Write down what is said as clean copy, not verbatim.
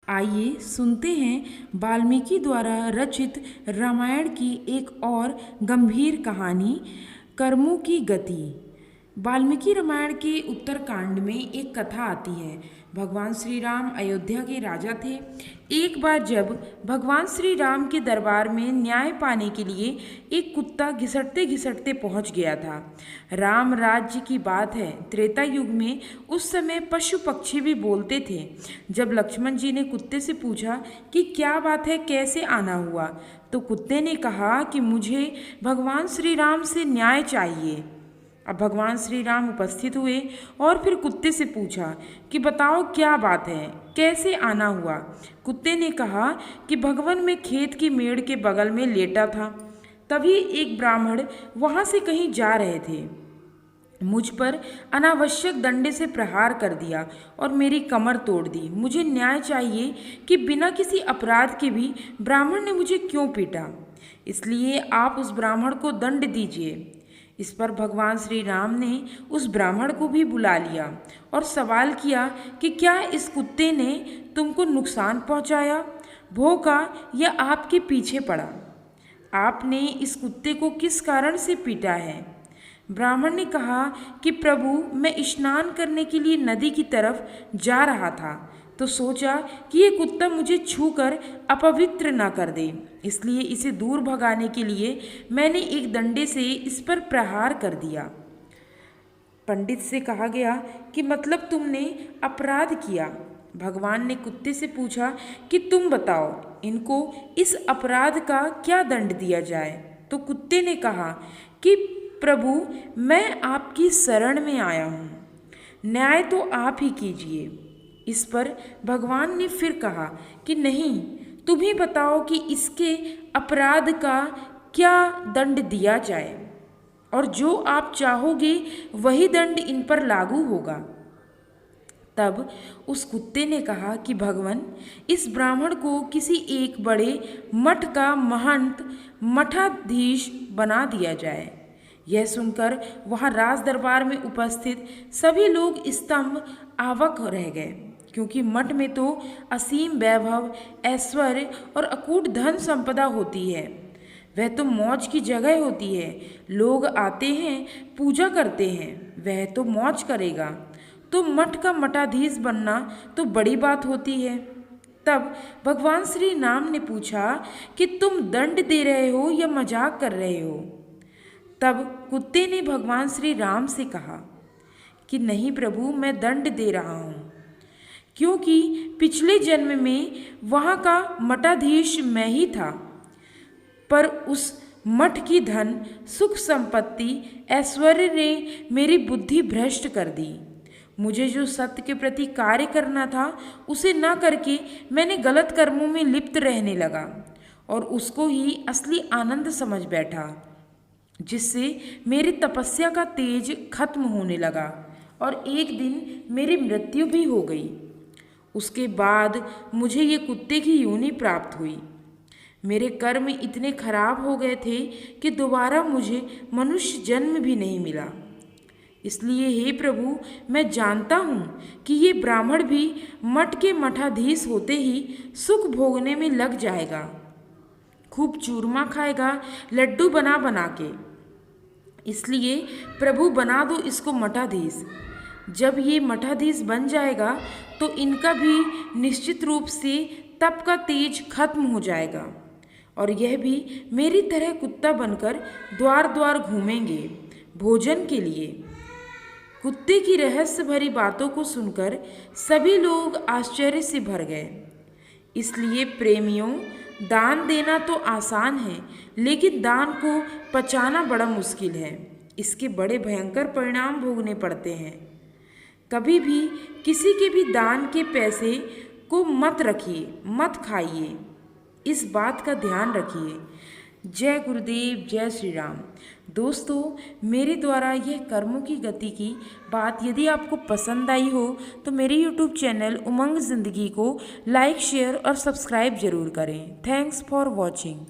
आइए सुनते हैं वाल्मीकि द्वारा रचित रामायण की एक और गंभीर कहानी, कर्मों की गति। वाल्मीकि रामायण के उत्तरकांड में एक कथा आती है। भगवान श्री राम अयोध्या के राजा थे। एक बार जब भगवान श्री राम के दरबार में न्याय पाने के लिए एक कुत्ता घिसटते घिसटते पहुंच गया था। राम राज्य की बात है, त्रेता युग में उस समय पशु पक्षी भी बोलते थे। जब लक्ष्मण जी ने कुत्ते से पूछा कि क्या बात है, कैसे आना हुआ, तो कुत्ते ने कहा कि मुझे भगवान श्री राम से न्याय चाहिए। अब भगवान श्री राम उपस्थित हुए और फिर कुत्ते से पूछा कि बताओ क्या बात है, कैसे आना हुआ। कुत्ते ने कहा कि भगवान मैं खेत की मेड़ के बगल में लेटा था, तभी एक ब्राह्मण वहाँ से कहीं जा रहे थे। मुझ पर अनावश्यक डंडे से प्रहार कर दिया और मेरी कमर तोड़ दी। मुझे न्याय चाहिए कि बिना किसी अपराध के भी ब्राह्मण ने मुझे क्यों पीटा, इसलिए आप उस ब्राह्मण को दंड दीजिए। इस पर भगवान श्री राम ने उस ब्राह्मण को भी बुला लिया और सवाल किया कि क्या इस कुत्ते ने तुमको नुकसान पहुंचाया, भौंका या आपके पीछे पड़ा? आपने इस कुत्ते को किस कारण से पीटा है? ब्राह्मण ने कहा कि प्रभु मैं स्नान करने के लिए नदी की तरफ जा रहा था, तो सोचा कि ये कुत्ता मुझे छूकर अपवित्र न कर दे, इसलिए इसे दूर भगाने के लिए मैंने एक डंडे से इस पर प्रहार कर दिया। पंडित से कहा गया कि मतलब तुमने अपराध किया। भगवान ने कुत्ते से पूछा कि तुम बताओ इनको इस अपराध का क्या दंड दिया जाए। तो कुत्ते ने कहा कि प्रभु मैं आपकी शरण में आया हूँ, न्याय तो आप ही कीजिए। इस पर भगवान ने फिर कहा कि नहीं, तुम ही बताओ कि इसके अपराध का क्या दंड दिया जाए, और जो आप चाहोगे वही दंड इन पर लागू होगा। तब उस कुत्ते ने कहा कि भगवान इस ब्राह्मण को किसी एक बड़े मठ का महंत मठाधीश बना दिया जाए। यह सुनकर वहाँ राज दरबार में उपस्थित सभी लोग स्तंभ आवक रह गए, क्योंकि मठ में तो असीम वैभव, ऐश्वर्य और अकूट धन संपदा होती है। वह तो मौज की जगह होती है, लोग आते हैं, पूजा करते हैं, वह तो मौज करेगा। तो मठ का मठाधीश बनना तो बड़ी बात होती है। तब भगवान श्री राम ने पूछा कि तुम दंड दे रहे हो या मजाक कर रहे हो? तब कुत्ते ने भगवान श्री राम से कहा कि नहीं प्रभु, मैं दंड दे रहा हूँ, क्योंकि पिछले जन्म में वहाँ का मठाधीश मैं ही था, पर उस मठ की धन, सुख संपत्ति, ऐश्वर्य ने मेरी बुद्धि भ्रष्ट कर दी। मुझे जो सत्य के प्रति कार्य करना था उसे न करके मैंने गलत कर्मों में लिप्त रहने लगा और उसको ही असली आनंद समझ बैठा, जिससे मेरी तपस्या का तेज खत्म होने लगा और एक दिन मेरी मृत्यु भी हो गई। उसके बाद मुझे ये कुत्ते की योनि प्राप्त हुई। मेरे कर्म इतने खराब हो गए थे कि दोबारा मुझे मनुष्य जन्म भी नहीं मिला। इसलिए हे प्रभु, मैं जानता हूँ कि ये ब्राह्मण भी मठ के मठाधीश होते ही सुख भोगने में लग जाएगा, खूब चूरमा खाएगा लड्डू बना बना के। इसलिए प्रभु बना दो इसको मठाधीश। जब ये मठाधीश बन जाएगा तो इनका भी निश्चित रूप से तप का तेज खत्म हो जाएगा और यह भी मेरी तरह कुत्ता बनकर द्वार द्वार घूमेंगे भोजन के लिए। कुत्ते की रहस्य भरी बातों को सुनकर सभी लोग आश्चर्य से भर गए। इसलिए प्रेमियों, दान देना तो आसान है, लेकिन दान को पचाना बड़ा मुश्किल है। इसके बड़े भयंकर परिणाम भोगने पड़ते हैं। कभी भी किसी के भी दान के पैसे को मत रखिए, मत खाइए, इस बात का ध्यान रखिए। जय गुरुदेव, जय श्री राम। दोस्तों, मेरे द्वारा यह कर्मों की गति की बात यदि आपको पसंद आई हो तो मेरे YouTube चैनल उमंग ज़िंदगी को लाइक, शेयर और सब्सक्राइब जरूर करें। Thanks for watching.